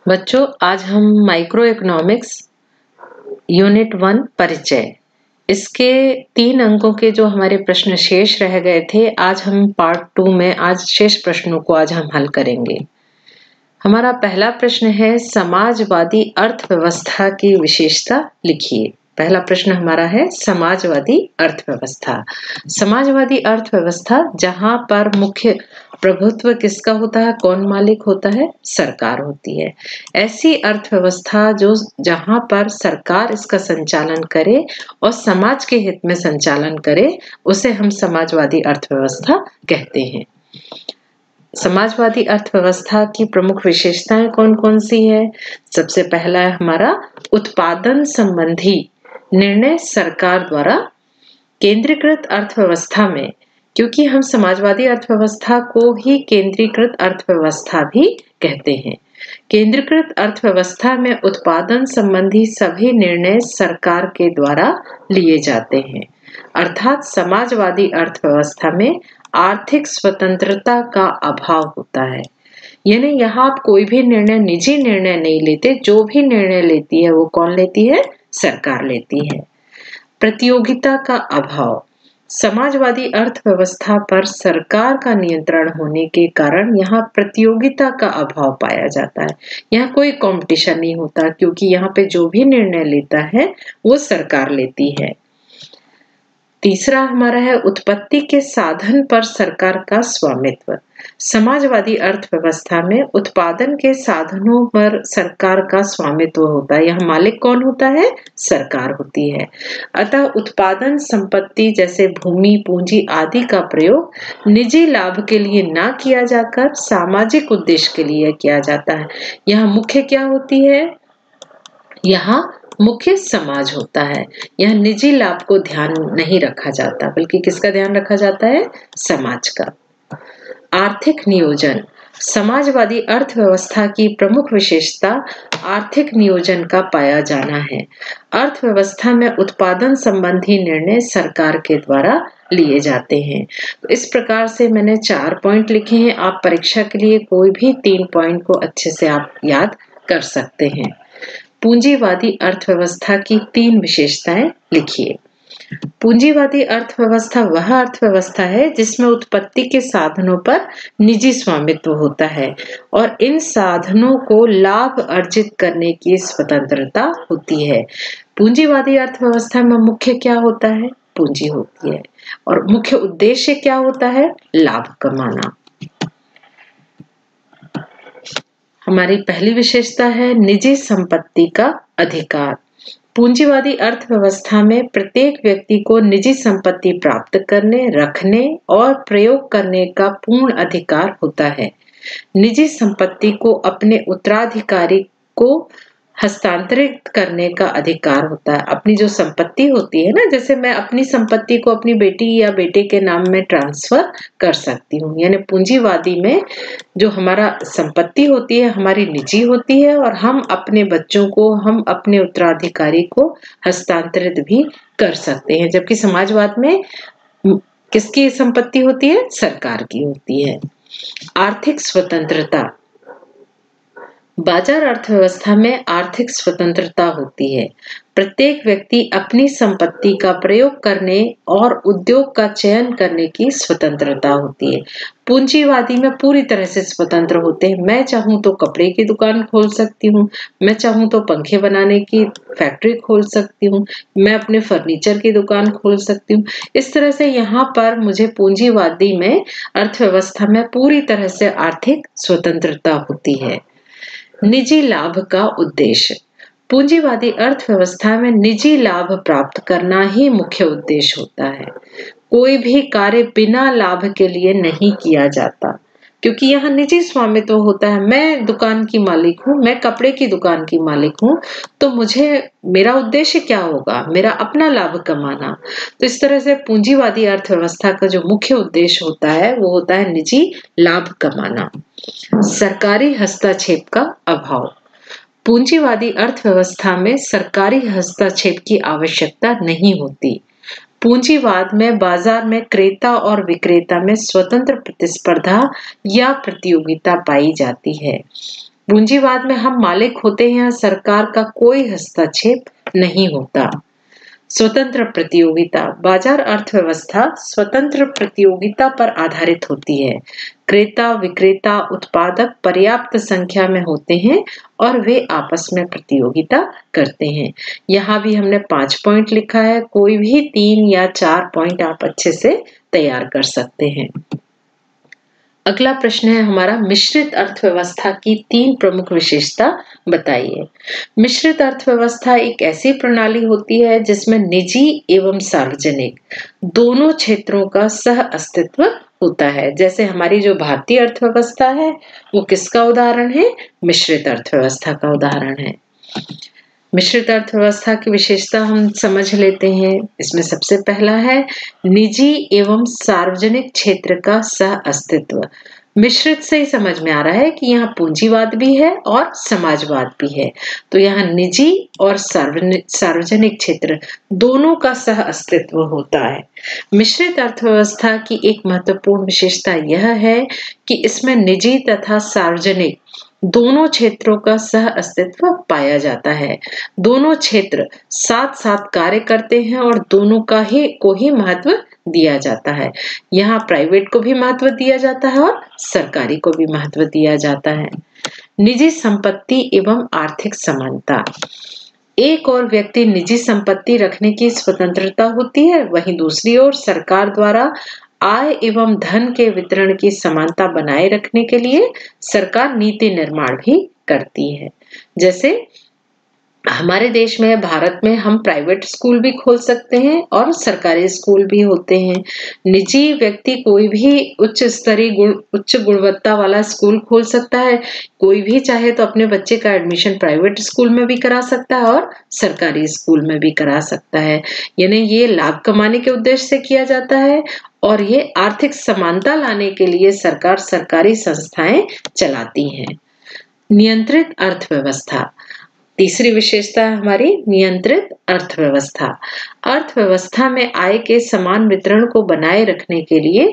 बच्चों, आज हम माइक्रो इकोनॉमिक्स यूनिट 1 परिचय इसके 3 अंकों के जो हमारे प्रश्न शेष रह गए थे, आज हम पार्ट 2 में आज शेष प्रश्नों को आज हम हल करेंगे। हमारा पहला प्रश्न है, समाजवादी अर्थव्यवस्था की विशेषता लिखिए। पहला प्रश्न हमारा है समाजवादी अर्थव्यवस्था। समाजवादी अर्थव्यवस्था जहां पर मुख्य प्रभुत्व किसका होता है, कौन मालिक होता है, सरकार होती है। ऐसी अर्थव्यवस्था जो जहां पर सरकार इसका संचालन करे और समाज के हित में संचालन करे, उसे हम समाजवादी अर्थव्यवस्था कहते हैं। समाजवादी अर्थव्यवस्था की प्रमुख विशेषताएं कौन कौन सी है? सबसे पहला है हमारा उत्पादन संबंधी निर्णय सरकार द्वारा। केंद्रीकृत अर्थव्यवस्था में, क्योंकि हम समाजवादी अर्थव्यवस्था को ही केंद्रीकृत अर्थव्यवस्था भी कहते हैं। केंद्रीकृत अर्थव्यवस्था में उत्पादन संबंधी सभी निर्णय सरकार के द्वारा लिए जाते हैं, अर्थात समाजवादी अर्थव्यवस्था में आर्थिक स्वतंत्रता का अभाव होता है। यानी यहाँ आप कोई भी निर्णय, निजी निर्णय नहीं लेते, जो भी निर्णय लेती है वो कौन लेती है? सरकार लेती है। प्रतियोगिता का अभाव, समाजवादी अर्थव्यवस्था पर सरकार का नियंत्रण होने के कारण यहाँ प्रतियोगिता का अभाव पाया जाता है। यहाँ कोई कंपटीशन नहीं होता, क्योंकि यहाँ पे जो भी निर्णय लेता है वो सरकार लेती है। तीसरा हमारा है उत्पत्ति के साधन पर सरकार का स्वामित्व। समाजवादी अर्थव्यवस्था में उत्पादन के साधनों पर सरकार का स्वामित्व होता है। यह मालिक कौन होता है? सरकार होती है। अतः उत्पादन संपत्ति जैसे भूमि, पूंजी आदि का प्रयोग निजी लाभ के लिए ना किया जाकर सामाजिक उद्देश्य के लिए किया जाता है। यह मुख्य क्या होती है? यहाँ मुख्य समाज होता है। यह निजी लाभ को ध्यान नहीं रखा जाता, बल्कि किसका ध्यान रखा जाता है? समाज का। आर्थिक नियोजन, समाजवादी अर्थव्यवस्था की प्रमुख विशेषता आर्थिक नियोजन का पाया जाना है। अर्थव्यवस्था में उत्पादन संबंधी निर्णय सरकार के द्वारा लिए जाते हैं। तो इस प्रकार से मैंने 4 पॉइंट लिखे हैं। आप परीक्षा के लिए कोई भी 3 पॉइंट को अच्छे से आप याद कर सकते हैं। पूंजीवादी अर्थव्यवस्था की 3 विशेषताएं लिखिए। पूंजीवादी अर्थव्यवस्था वह अर्थव्यवस्था है जिसमें उत्पत्ति के साधनों पर निजी स्वामित्व होता है और इन साधनों को लाभ अर्जित करने की स्वतंत्रता होती है। पूंजीवादी अर्थव्यवस्था में मुख्य क्या होता है? पूंजी होती है और मुख्य उद्देश्य क्या होता है? लाभ कमाना। हमारी पहली विशेषता है निजी संपत्ति का अधिकार। पूंजीवादी अर्थव्यवस्था में प्रत्येक व्यक्ति को निजी संपत्ति प्राप्त करने, रखने और प्रयोग करने का पूर्ण अधिकार होता है। निजी संपत्ति को अपने उत्तराधिकारी को हस्तांतरित करने का अधिकार होता है। अपनी जो संपत्ति होती है ना, जैसे मैं अपनी संपत्ति को अपनी बेटी या बेटे के नाम में ट्रांसफर कर सकती हूँ। यानी पूंजीवादी में जो हमारा संपत्ति होती है हमारी निजी होती है और हम अपने बच्चों को, हम अपने उत्तराधिकारी को हस्तांतरित भी कर सकते हैं। जबकि समाजवाद में किसकी संपत्ति होती है? सरकार की होती है। आर्थिक स्वतंत्रता, बाजार अर्थव्यवस्था में आर्थिक स्वतंत्रता होती है। प्रत्येक व्यक्ति अपनी संपत्ति का प्रयोग करने और उद्योग का चयन करने की स्वतंत्रता होती है। पूंजीवादी में पूरी तरह से स्वतंत्र होते हैं। मैं चाहूं तो कपड़े की दुकान खोल सकती हूँ, मैं चाहूं तो पंखे बनाने की फैक्ट्री खोल सकती हूँ, मैं अपने फर्नीचर की दुकान खोल सकती हूँ। इस तरह से यहाँ पर मुझे पूंजीवादी में अर्थव्यवस्था में पूरी तरह से आर्थिक स्वतंत्रता होती है। निजी लाभ का उद्देश्य, पूंजीवादी अर्थव्यवस्था में निजी लाभ प्राप्त करना ही मुख्य उद्देश्य होता है। कोई भी कार्य बिना लाभ के लिए नहीं किया जाता, क्योंकि यहाँ निजी स्वामित्व होता है। मैं दुकान की मालिक हूँ, मैं कपड़े की दुकान की मालिक हूँ, तो मेरा उद्देश्य क्या होगा? मेरा अपना लाभ कमाना। तो इस तरह से पूंजीवादी अर्थव्यवस्था का जो मुख्य उद्देश्य होता है वो होता है निजी लाभ कमाना। सरकारी हस्तक्षेप का अभाव, पूंजीवादी अर्थव्यवस्था में सरकारी हस्तक्षेप की आवश्यकता नहीं होती। पूंजीवाद में बाजार में क्रेता और विक्रेता में स्वतंत्र प्रतिस्पर्धा या प्रतियोगिता पाई जाती है। पूंजीवाद में हम मालिक होते हैं, सरकार का कोई हस्तक्षेप नहीं होता। स्वतंत्र प्रतियोगिता, बाजार अर्थव्यवस्था स्वतंत्र प्रतियोगिता पर आधारित होती है। क्रेता विक्रेता उत्पादक पर्याप्त संख्या में होते हैं और वे आपस में प्रतियोगिता करते हैं। यहाँ भी हमने 5 पॉइंट लिखा है, कोई भी 3 या 4 पॉइंट आप अच्छे से तैयार कर सकते हैं। अगला प्रश्न है हमारा, मिश्रित अर्थव्यवस्था की 3 प्रमुख विशेषता बताइए। मिश्रित अर्थव्यवस्था एक ऐसी प्रणाली होती है जिसमें निजी एवं सार्वजनिक दोनों क्षेत्रों का सह अस्तित्व होता है। जैसे हमारी जो भारतीय अर्थव्यवस्था है वो किसका उदाहरण है? मिश्रित अर्थव्यवस्था का उदाहरण है। मिश्रित अर्थव्यवस्था की विशेषता हम समझ लेते हैं। इसमें सबसे पहला है निजी एवं सार्वजनिक क्षेत्र का सह अस्तित्व। मिश्रित से ही समझ में आ रहा है कि यहाँ पूंजीवाद भी है और समाजवाद भी है, तो यहाँ निजी और सार्वजनिक क्षेत्र दोनों का सह अस्तित्व होता है। मिश्रित अर्थव्यवस्था की एक महत्वपूर्ण विशेषता यह है कि इसमें निजी तथा सार्वजनिक दोनों क्षेत्रों का सह अस्तित्व पाया जाता है। दोनों क्षेत्र साथ साथ कार्य करते हैं और दोनों को ही महत्व दिया जाता है। यहाँ प्राइवेट को भी महत्व दिया जाता है और सरकारी को भी महत्व दिया जाता है। निजी संपत्ति एवं आर्थिक समानता, एक और व्यक्ति निजी संपत्ति रखने की स्वतंत्रता होती है, वहीं दूसरी ओर सरकार द्वारा आय एवं धन के वितरण की समानता बनाए रखने के लिए सरकार नीति निर्माण भी करती है। जैसे हमारे देश में, भारत में, हम प्राइवेट स्कूल भी खोल सकते हैं और सरकारी स्कूल भी होते हैं। निजी व्यक्ति कोई भी उच्च गुणवत्ता वाला स्कूल खोल सकता है। कोई भी चाहे तो अपने बच्चे का एडमिशन प्राइवेट स्कूल में भी करा सकता है और सरकारी स्कूल में भी करा सकता है। यानी ये लाभ कमाने के उद्देश्य से किया जाता है और ये आर्थिक समानता लाने के लिए सरकार सरकारी संस्थाएं चलाती हैं। नियंत्रित अर्थव्यवस्था, तीसरी विशेषता है हमारी नियंत्रित अर्थव्यवस्था। अर्थव्यवस्था में आय के समान वितरण को बनाए रखने के लिए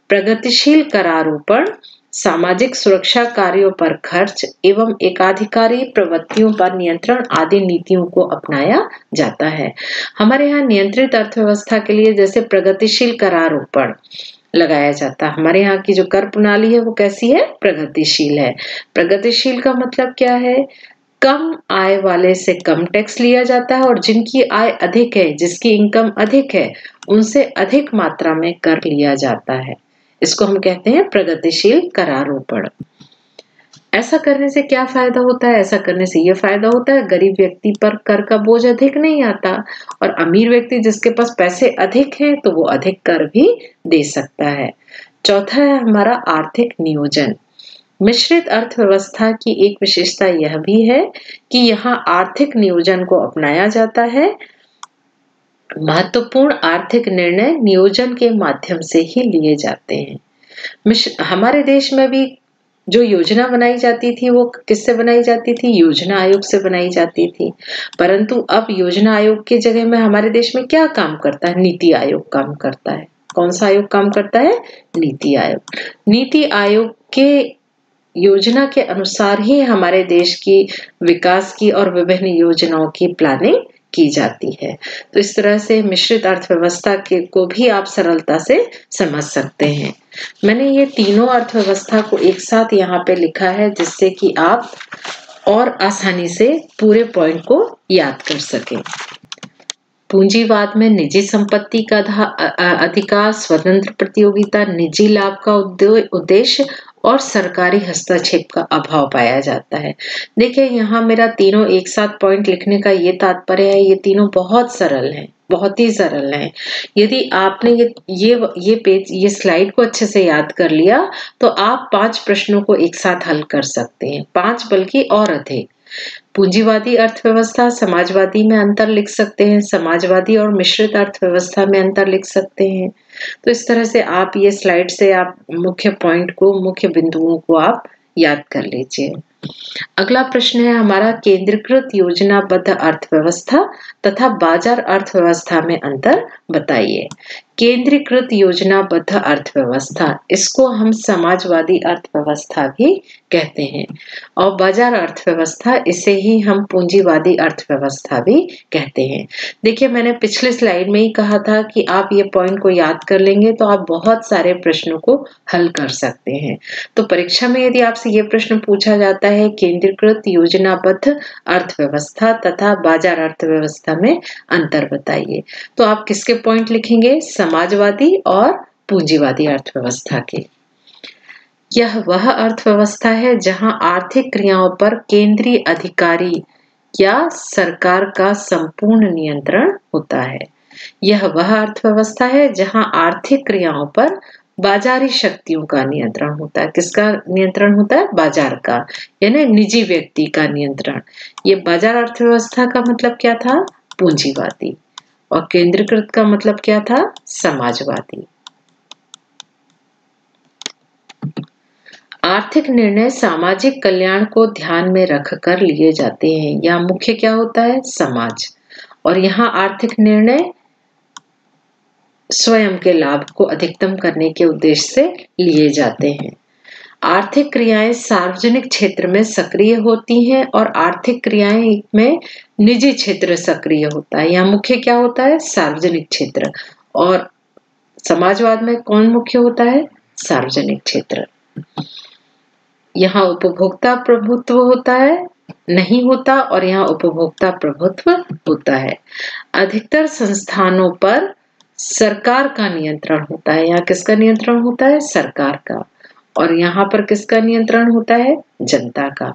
प्रगतिशील करारोपण, सामाजिक सुरक्षा कार्यों पर खर्च एवं एकाधिकारी प्रवृत्तियों पर नियंत्रण आदि नीतियों को अपनाया जाता है। हमारे यहाँ नियंत्रित अर्थव्यवस्था के लिए जैसे प्रगतिशील करारोपण लगाया जाता है। हमारे यहाँ की जो कर प्रणाली है वो कैसी है? प्रगतिशील है। प्रगतिशील का मतलब क्या है? कम आय वाले से कम टैक्स लिया जाता है और जिनकी आय अधिक है, जिसकी इनकम अधिक है, उनसे अधिक मात्रा में कर लिया जाता है। इसको हम कहते हैं प्रगतिशील करारोपण। ऐसा करने से क्या फायदा होता है? ऐसा करने से ये फायदा होता है, गरीब व्यक्ति पर कर का बोझ अधिक नहीं आता और अमीर व्यक्ति जिसके पास पैसे अधिक हैं तो वो अधिक कर भी दे सकता है। चौथा है हमारा आर्थिक नियोजन। मिश्रित अर्थव्यवस्था की एक विशेषता यह भी है कि यहाँ आर्थिक नियोजन को अपनाया जाता है। महत्वपूर्ण आर्थिक निर्णय नियोजन के माध्यम से ही लिए जाते हैं। हमारे देश में भी जो योजना बनाई जाती थी वो किससे बनाई जाती थी? योजना आयोग से बनाई जाती थी। परंतु अब योजना आयोग की जगह में हमारे देश में क्या काम करता है? नीति आयोग काम करता है। कौन सा आयोग काम करता है? नीति आयोग। नीति आयोग के योजना के अनुसार ही हमारे देश की विकास की और विभिन्न योजनाओं की प्लानिंग की जाती है। तो इस तरह से मिश्रित अर्थव्यवस्था को भी आप सरलता से समझ सकते हैं। मैंने ये तीनों अर्थव्यवस्था को एक साथ यहाँ पे लिखा है जिससे कि आप और आसानी से पूरे पॉइंट को याद कर सकें। पूंजीवाद में निजी संपत्ति का अधिकार, स्वतंत्र प्रतियोगिता, निजी लाभ का उद्देश्य और सरकारी हस्तक्षेप का अभाव पाया जाता है। देखिए यहाँ मेरा तीनों एक साथ पॉइंट लिखने का ये तात्पर्य है, ये तीनों बहुत सरल हैं, बहुत ही सरल हैं। यदि आपने ये स्लाइड को अच्छे से याद कर लिया तो आप 5 प्रश्नों को एक साथ हल कर सकते हैं, 5 बल्कि और अधिक। पूंजीवादी अर्थव्यवस्था, समाजवादी में अंतर लिख सकते हैं, समाजवादी और मिश्रित अर्थव्यवस्था में अंतर लिख सकते हैं। तो इस तरह से आप ये स्लाइड से आप मुख्य पॉइंट को, मुख्य बिंदुओं को आप याद कर लीजिए। अगला प्रश्न है हमारा, केंद्रीकृत योजनाबद्ध अर्थव्यवस्था तथा बाजार अर्थव्यवस्था में अंतर बताइए। केंद्रीकृत योजनाबद्ध अर्थव्यवस्था, इसको हम समाजवादी अर्थव्यवस्था भी कहते हैं, और बाजार अर्थव्यवस्था, इसे ही हम पूंजीवादी अर्थव्यवस्था भी कहते हैं। देखिए, मैंने पिछले स्लाइड में ही कहा था कि आप ये पॉइंट को याद कर लेंगे तो आप बहुत सारे प्रश्नों को हल कर सकते हैं। तो परीक्षा में यदि आपसे ये प्रश्न पूछा जाता है, केंद्रीकृत योजनाबद्ध अर्थव्यवस्था तथा बाजार अर्थव्यवस्था में अंतर बताइए, तो आप किसके पॉइंट लिखेंगे? समाजवादी और पूंजीवादी अर्थव्यवस्था के। यह वह अर्थव्यवस्था है जहां आर्थिक क्रियाओं पर केंद्रीय अधिकारी या सरकार का संपूर्ण नियंत्रण होता है। यह वह अर्थव्यवस्था है जहां आर्थिक क्रियाओं पर बाजारी शक्तियों का नियंत्रण होता है। किसका नियंत्रण होता है? बाजार का, यानी निजी व्यक्ति का नियंत्रण। ये बाजार अर्थव्यवस्था का मतलब क्या था? पूंजीवादी। और केंद्रीकृत का मतलब क्या था? समाजवादी। आर्थिक निर्णय सामाजिक कल्याण को ध्यान में रखकर लिए जाते हैं। यहाँ मुख्य क्या होता है? समाज। और यहाँ आर्थिक निर्णय स्वयं के लाभ को अधिकतम करने के उद्देश्य से लिए जाते हैं। आर्थिक क्रियाएं सार्वजनिक क्षेत्र में सक्रिय होती हैं और आर्थिक क्रियाएं में निजी क्षेत्र सक्रिय होता है। यहाँ मुख्य क्या होता है? सार्वजनिक क्षेत्र। और समाजवाद में कौन मुख्य होता है? सार्वजनिक क्षेत्र। यहाँ उपभोक्ता प्रभुत्व होता है नहीं होता, और यहाँ उपभोक्ता प्रभुत्व होता है। अधिकतर संस्थानों पर सरकार का नियंत्रण होता है। यहाँ किसका नियंत्रण होता है? सरकार का। और यहाँ पर किसका नियंत्रण होता है? जनता का।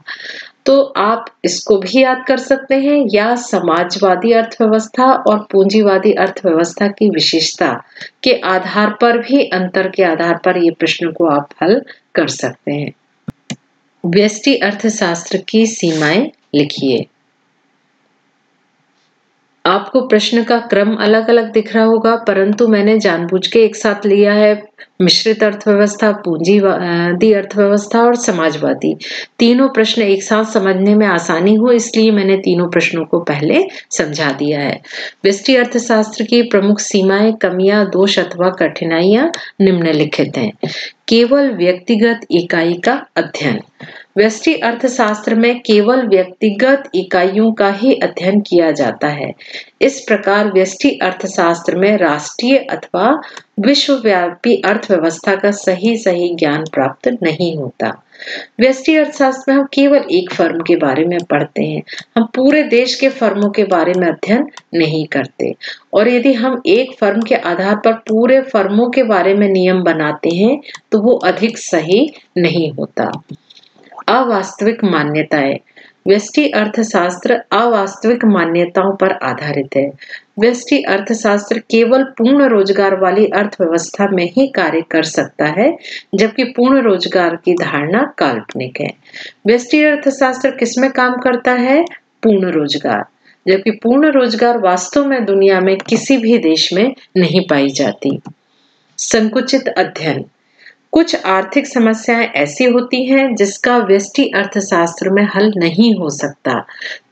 तो आप इसको भी याद कर सकते हैं, या समाजवादी अर्थव्यवस्था और पूंजीवादी अर्थव्यवस्था की विशेषता के आधार पर भी, अंतर के आधार पर ये प्रश्न को आप हल कर सकते हैं। व्यष्टि अर्थशास्त्र की सीमाएं लिखिए। आपको प्रश्न का क्रम अलग अलग दिख रहा होगा, परंतु मैंने जानबूझ के एक साथ लिया है मिश्रित अर्थव्यवस्था, पूंजीवादी अर्थव्यवस्था और समाजवादी। तीनों प्रश्न एक साथ समझने में आसानी हो, इसलिए मैंने तीनों प्रश्नों को पहले समझा दिया है। व्यष्टि अर्थशास्त्र की प्रमुख सीमाएं, कमियां, दोष अथवा कठिनाइयां निम्नलिखित हैं। केवल व्यक्तिगत इकाई का अध्ययन। व्यष्टि अर्थशास्त्र में केवल व्यक्तिगत इकाइयों का ही अध्ययन किया जाता है। इस प्रकार व्यष्टि अर्थशास्त्र में राष्ट्रीय अथवा विश्वव्यापी अर्थव्यवस्था का सही ज्ञान प्राप्त नहीं होता। व्यष्टि अर्थशास्त्र में हम केवल एक फर्म के बारे में पढ़ते हैं, हम पूरे देश के फर्मों के बारे में अध्ययन नहीं करते। और यदि हम एक फर्म के आधार पर पूरे फर्मों के बारे में नियम बनाते हैं तो वो अधिक सही नहीं होता। अवास्तविक मान्यताएं। व्यष्टि अर्थशास्त्र अवास्तविक मान्यताओं पर आधारित है। व्यष्टि अर्थशास्त्र केवल पूर्ण रोजगार वाली अर्थव्यवस्था में ही कार्य कर सकता है, जबकि पूर्ण रोजगार की धारणा काल्पनिक है। व्यष्टि अर्थशास्त्र किसमें काम करता है? पूर्ण रोजगार। जबकि पूर्ण रोजगार वास्तव में दुनिया में किसी भी देश में नहीं पाई जाती। संकुचित अध्ययन। कुछ आर्थिक समस्याएं ऐसी होती हैं जिसका व्यष्टि अर्थशास्त्र में हल नहीं हो सकता।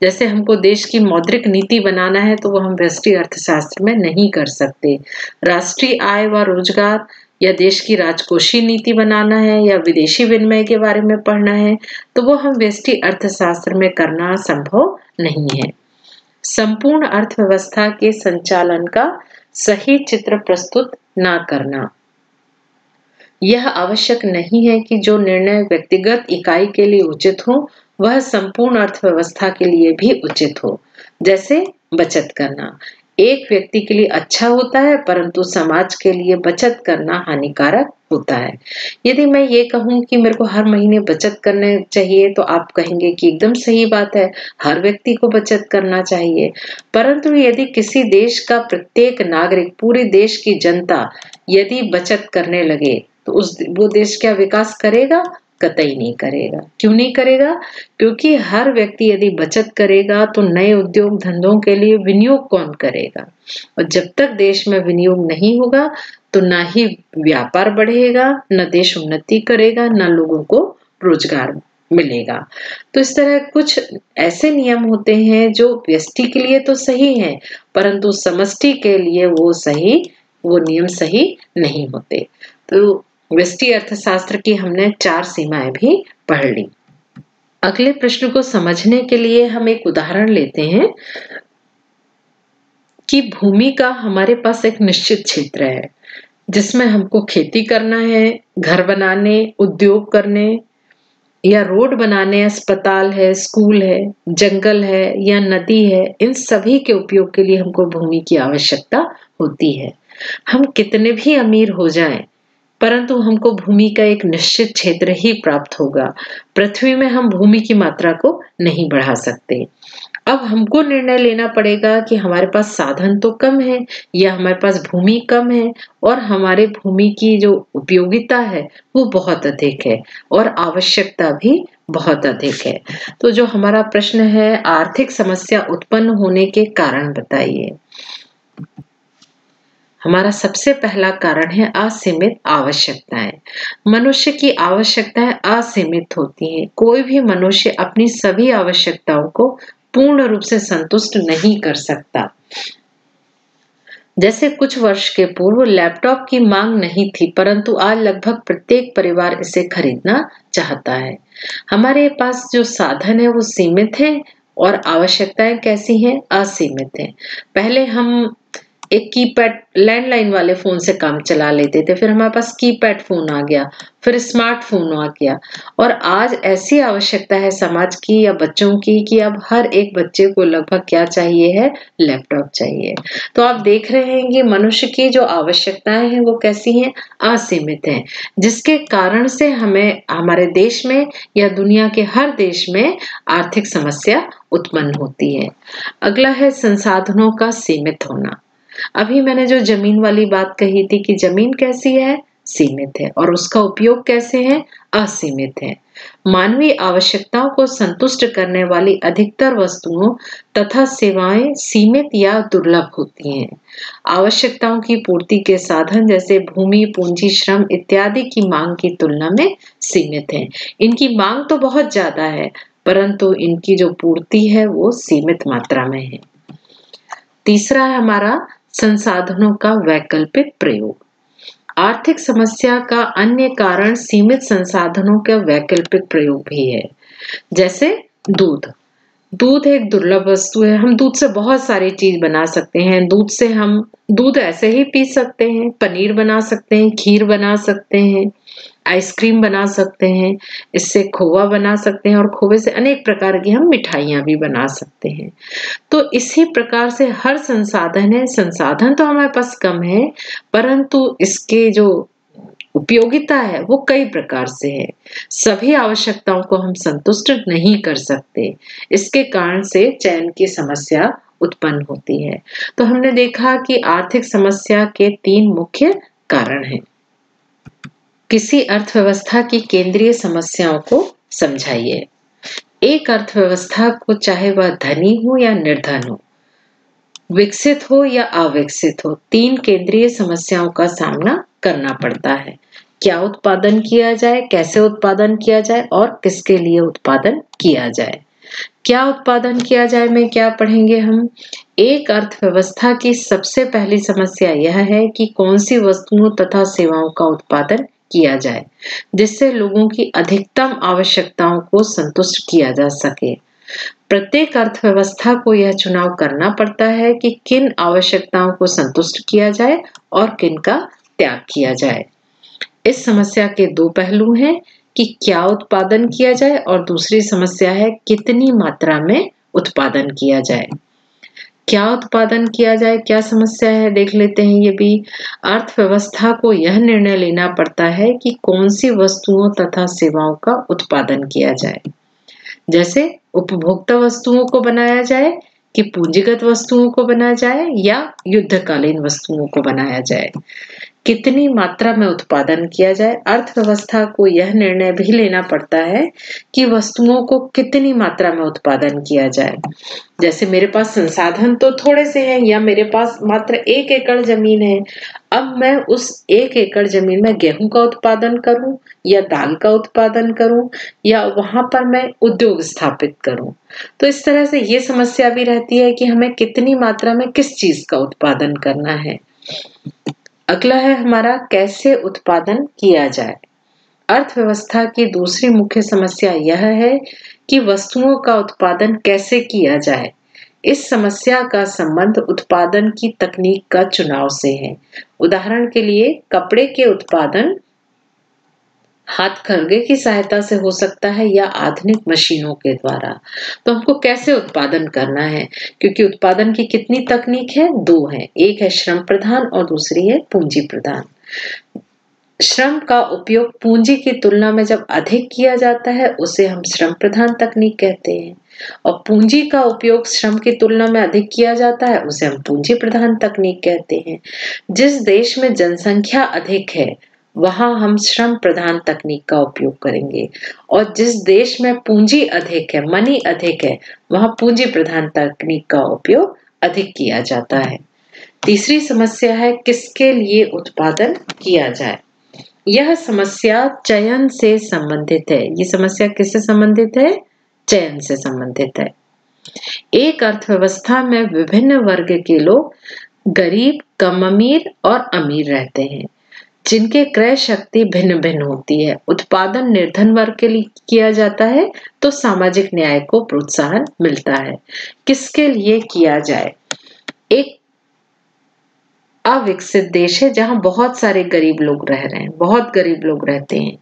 जैसे हमको देश की मौद्रिक नीति बनाना है तो वो हम व्यष्टि अर्थशास्त्र में नहीं कर सकते। राष्ट्रीय आय व रोजगार, या देश की राजकोषीय नीति बनाना है, या विदेशी विनिमय के बारे में पढ़ना है, तो वो हम व्यष्टि अर्थशास्त्र में करना संभव नहीं है। संपूर्ण अर्थव्यवस्था के संचालन का सही चित्र प्रस्तुत न करना। यह आवश्यक नहीं है कि जो निर्णय व्यक्तिगत इकाई के लिए उचित हो वह संपूर्ण अर्थव्यवस्था के लिए भी उचित हो। जैसे बचत करना एक व्यक्ति के लिए अच्छा होता है, परंतु समाज के लिए बचत करना हानिकारक होता है। यदि मैं ये कहूं कि मेरे को हर महीने बचत करने चाहिए, तो आप कहेंगे कि एकदम सही बात है, हर व्यक्ति को बचत करना चाहिए। परंतु यदि किसी देश का प्रत्येक नागरिक, पूरे देश की जनता यदि बचत करने लगे तो वो देश क्या विकास करेगा? कतई नहीं करेगा। क्यों नहीं करेगा? क्योंकि हर व्यक्ति यदि बचत करेगा तो नए उद्योग धंधों के लिए विनियोग कौन करेगा? और जब तक देश में विनियोग नहीं होगा तो ना ही व्यापार बढ़ेगा, न देश उन्नति करेगा, न लोगों को रोजगार मिलेगा। तो इस तरह कुछ ऐसे नियम होते हैं जो व्यष्टि के लिए तो सही हैं, परंतु समष्टि के लिए वो नियम सही नहीं होते। तो व्यष्टि अर्थशास्त्र की हमने 4 सीमाएं भी पढ़ ली। अगले प्रश्न को समझने के लिए हम एक उदाहरण लेते हैं कि भूमि का हमारे पास एक निश्चित क्षेत्र है जिसमें हमको खेती करना है, घर बनाने, उद्योग करने या रोड बनाने, अस्पताल है, स्कूल है, जंगल है या नदी है, इन सभी के उपयोग के लिए हमको भूमि की आवश्यकता होती है। हम कितने भी अमीर हो जाएं, परंतु हमको भूमि का एक निश्चित क्षेत्र ही प्राप्त होगा। पृथ्वी में हम भूमि की मात्रा को नहीं बढ़ा सकते। अब हमको निर्णय लेना पड़ेगा कि हमारे पास साधन तो कम है या हमारे पास भूमि कम है और हमारे भूमि की जो उपयोगिता है वो बहुत अधिक है और आवश्यकता भी बहुत अधिक है। तो जो हमारा प्रश्न है, आर्थिक समस्या उत्पन्न होने के कारण बताइए। हमारा सबसे पहला कारण है असीमित आवश्यकताएं। मनुष्य की आवश्यकताएं असीमित होती हैं। कोई भी मनुष्य अपनी सभी आवश्यकताओं को पूर्ण रूप से संतुष्ट नहीं कर सकता। जैसे कुछ वर्ष के पूर्व लैपटॉप की मांग नहीं थी, परंतु आज लगभग प्रत्येक परिवार इसे खरीदना चाहता है। हमारे पास जो साधन है वो सीमित है और आवश्यकताएं कैसी हैं? असीमित हैं। पहले हम एक कीपैड लैंडलाइन वाले फोन से काम चला लेते थे, फिर हमारे पास कीपैड फोन आ गया, फिर स्मार्टफोन आ गया और आज ऐसी आवश्यकता है समाज की या बच्चों की कि अब हर एक बच्चे को लगभग क्या चाहिए है? लैपटॉप चाहिए। तो आप देख रहे हैं कि मनुष्य की जो आवश्यकताएं हैं वो कैसी हैं? असीमित हैं, जिसके कारण से हमें हमारे देश में या दुनिया के हर देश में आर्थिक समस्या उत्पन्न होती है। अगला है संसाधनों का सीमित होना। अभी मैंने जो जमीन वाली बात कही थी कि जमीन कैसी है? सीमित है और उसका उपयोग कैसे है? असीमित है। मानवीय आवश्यकताओं को संतुष्ट करने वाली अधिकतर वस्तुओं तथा सेवाएं सीमित या दुर्लभ होती हैं। आवश्यकताओं की पूर्ति के साधन जैसे भूमि, पूंजी, श्रम इत्यादि की मांग की तुलना में सीमित हैं। इनकी मांग तो बहुत ज्यादा है, परंतु इनकी जो पूर्ति है वो सीमित मात्रा में है। तीसरा है हमारा संसाधनों का वैकल्पिक प्रयोग। आर्थिक समस्या का अन्य कारण सीमित संसाधनों का वैकल्पिक प्रयोग भी है। जैसे दूध एक दुर्लभ वस्तु है। हम दूध से बहुत सारी चीज बना सकते हैं। हम दूध ऐसे ही पी सकते हैं, पनीर बना सकते हैं, खीर बना सकते हैं, आइसक्रीम बना सकते हैं, इससे खोवा बना सकते हैं और खोवे से अनेक प्रकार की हम मिठाइयां भी बना सकते हैं। तो इसी प्रकार से हर संसाधन है, संसाधन तो हमारे पास कम है, परंतु इसके जो उपयोगिता है वो कई प्रकार से है। सभी आवश्यकताओं को हम संतुष्ट नहीं कर सकते। इसके कारण से चयन की समस्या उत्पन्न होती है। तो हमने देखा कि आर्थिक समस्या के 3 मुख्य कारण हैं। किसी अर्थव्यवस्था की केंद्रीय समस्याओं को समझाइए। एक अर्थव्यवस्था को चाहे वह धनी हो या निर्धन हो, विकसित हो या अविकसित हो, 3 केंद्रीय समस्याओं का सामना करना पड़ता है। क्या उत्पादन किया जाए, कैसे उत्पादन किया जाए और किसके लिए उत्पादन किया जाए। क्या उत्पादन किया जाए में क्या पढ़ेंगे हम? एक अर्थव्यवस्था की सबसे पहली समस्या यह है कि कौन सी वस्तुओं तथा सेवाओं का उत्पादन किया जाए जिससे लोगों की अधिकतम आवश्यकताओं को संतुष्ट किया जा सके। प्रत्येक अर्थव्यवस्था को यह चुनाव करना पड़ता है कि किन आवश्यकताओं को संतुष्ट किया जाए और किन का त्याग किया जाए। इस समस्या के 2 पहलू हैं कि क्या उत्पादन किया जाए और दूसरी समस्या है कितनी मात्रा में उत्पादन किया जाए। क्या उत्पादन किया जाए, क्या समस्या है, देख लेते हैं। ये भी अर्थव्यवस्था को यह निर्णय लेना पड़ता है कि कौन सी वस्तुओं तथा सेवाओं का उत्पादन किया जाए। जैसे उपभोक्ता वस्तुओं को बनाया जाए कि पूंजीगत वस्तुओं को बनाया जाए या युद्धकालीन वस्तुओं को बनाया जाए। कितनी मात्रा में उत्पादन किया जाए। अर्थव्यवस्था को यह निर्णय भी लेना पड़ता है कि वस्तुओं को कितनी मात्रा में उत्पादन किया जाए। जैसे मेरे पास संसाधन तो थोड़े से हैं, या मेरे पास मात्र 1 एकड़ जमीन है। अब मैं उस 1 एकड़ जमीन में गेहूं का उत्पादन करूं, या दाल का उत्पादन करूं, या वहां पर मैं उद्योग स्थापित करूं। तो इस तरह से ये समस्या भी रहती है कि हमें कितनी मात्रा में किस चीज का उत्पादन करना है। अगला है हमारा कैसे उत्पादन किया जाए। अर्थव्यवस्था की दूसरी मुख्य समस्या यह है कि वस्तुओं का उत्पादन कैसे किया जाए। इस समस्या का संबंध उत्पादन की तकनीक का चुनाव से है। उदाहरण के लिए कपड़े के उत्पादन हाथकरघे की सहायता से हो सकता है या आधुनिक मशीनों के द्वारा। तो हमको कैसे उत्पादन करना है, क्योंकि उत्पादन की कितनी तकनीक है, 2 है। एक है श्रम प्रधान और दूसरी है पूंजी प्रधान। श्रम का उपयोग पूंजी की तुलना में जब अधिक किया जाता है उसे हम श्रम प्रधान तकनीक कहते हैं, और पूंजी का उपयोग श्रम की तुलना में अधिक किया जाता है उसे हम पूंजी प्रधान तकनीक कहते हैं। जिस देश में जनसंख्या अधिक है वहां हम श्रम प्रधान तकनीक का उपयोग करेंगे, और जिस देश में पूंजी अधिक है, मनी अधिक है, वहां पूंजी प्रधान तकनीक का उपयोग अधिक किया जाता है। तीसरी समस्या है किसके लिए उत्पादन किया जाए। यह समस्या चयन से संबंधित है। ये समस्या किससे संबंधित है? चयन से संबंधित है। एक अर्थव्यवस्था में विभिन्न वर्ग के लोग गरीब, कम अमीर और अमीर रहते हैं, जिनके क्रय शक्ति भिन्न भिन्न होती है। उत्पादन निर्धन वर्ग के लिए किया जाता है तो सामाजिक न्याय को प्रोत्साहन मिलता है। किसके लिए किया जाए? एक अविकसित देश है जहां बहुत सारे गरीब लोग रह रहे हैं, बहुत गरीब लोग रहते हैं।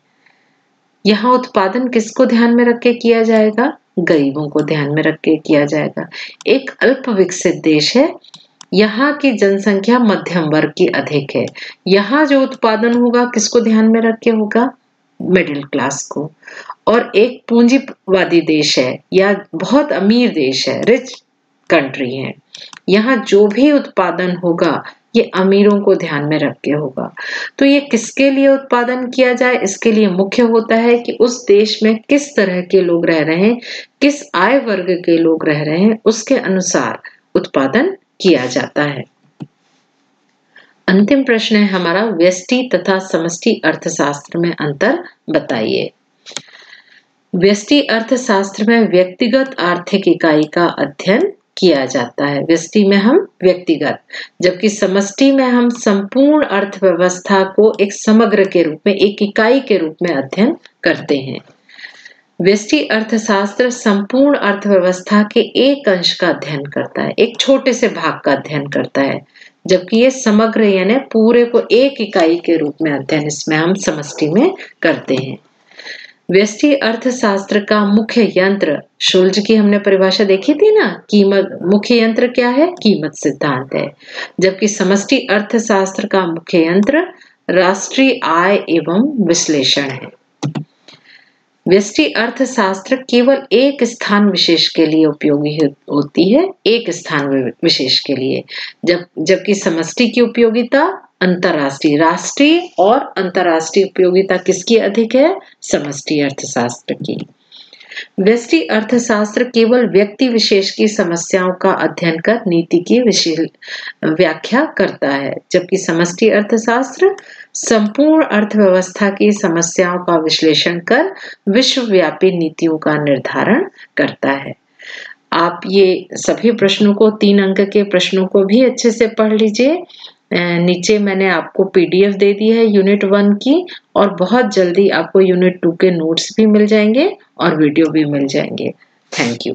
यहाँ उत्पादन किसको ध्यान में रख के किया जाएगा? गरीबों को ध्यान में रख के किया जाएगा। एक अल्प विकसित देश है, यहाँ की जनसंख्या मध्यम वर्ग की अधिक है। यहाँ जो उत्पादन होगा किसको ध्यान में रख के होगा? मिडिल क्लास को। और एक पूंजीवादी देश है या बहुत अमीर देश है, रिच कंट्री है, यहाँ जो भी उत्पादन होगा ये अमीरों को ध्यान में रख के होगा। तो ये किसके लिए उत्पादन किया जाए, इसके लिए मुख्य होता है कि उस देश में किस तरह के लोग रह रहे हैं, किस आय वर्ग के लोग रह रहे हैं, उसके अनुसार उत्पादन किया जाता है। अंतिम प्रश्न है हमारा, व्यष्टि तथा समष्टि अर्थशास्त्र में अंतर बताइए। व्यष्टि अर्थशास्त्र में व्यक्तिगत आर्थिक इकाई का अध्ययन किया जाता है। व्यष्टि में हम व्यक्तिगत, जबकि समष्टि में हम संपूर्ण अर्थव्यवस्था को एक समग्र के रूप में, एक इकाई के रूप में अध्ययन करते हैं। व्यष्टि अर्थशास्त्र संपूर्ण अर्थव्यवस्था के एक अंश का अध्ययन करता है, एक छोटे से भाग का अध्ययन करता है, जबकि ये समग्र यानी पूरे को एक इकाई के रूप में अध्ययन इसमें हम समष्टि में करते हैं। व्यष्टि अर्थशास्त्र का मुख्य यंत्र, शुल्ज की हमने परिभाषा देखी थी ना, कीमत। मुख्य यंत्र क्या है? कीमत सिद्धांत है। जबकि समष्टि अर्थशास्त्र का मुख्य यंत्र राष्ट्रीय आय एवं विश्लेषण है। व्यष्टि अर्थशास्त्र केवल एक स्थान विशेष के लिए उपयोगी होती है, एक स्थान विशेष के लिए, जबकि समष्टि की उपयोगिता अंतरराष्ट्रीय, राष्ट्रीय और अंतरराष्ट्रीय उपयोगिता किसकी अधिक है? समष्टि अर्थशास्त्र की। व्यष्टि अर्थशास्त्र केवल व्यक्ति विशेष की समस्याओं का अध्ययन कर नीति की व्याख्या करता है, जबकि समष्टि अर्थशास्त्र संपूर्ण अर्थव्यवस्था की समस्याओं का विश्लेषण कर विश्वव्यापी नीतियों का निर्धारण करता है। आप ये सभी प्रश्नों को, 3 अंक के प्रश्नों को भी अच्छे से पढ़ लीजिए। नीचे मैंने आपको PDF दे दी है यूनिट 1 की, और बहुत जल्दी आपको यूनिट 2 के नोट्स भी मिल जाएंगे और वीडियो भी मिल जाएंगे। Thank you.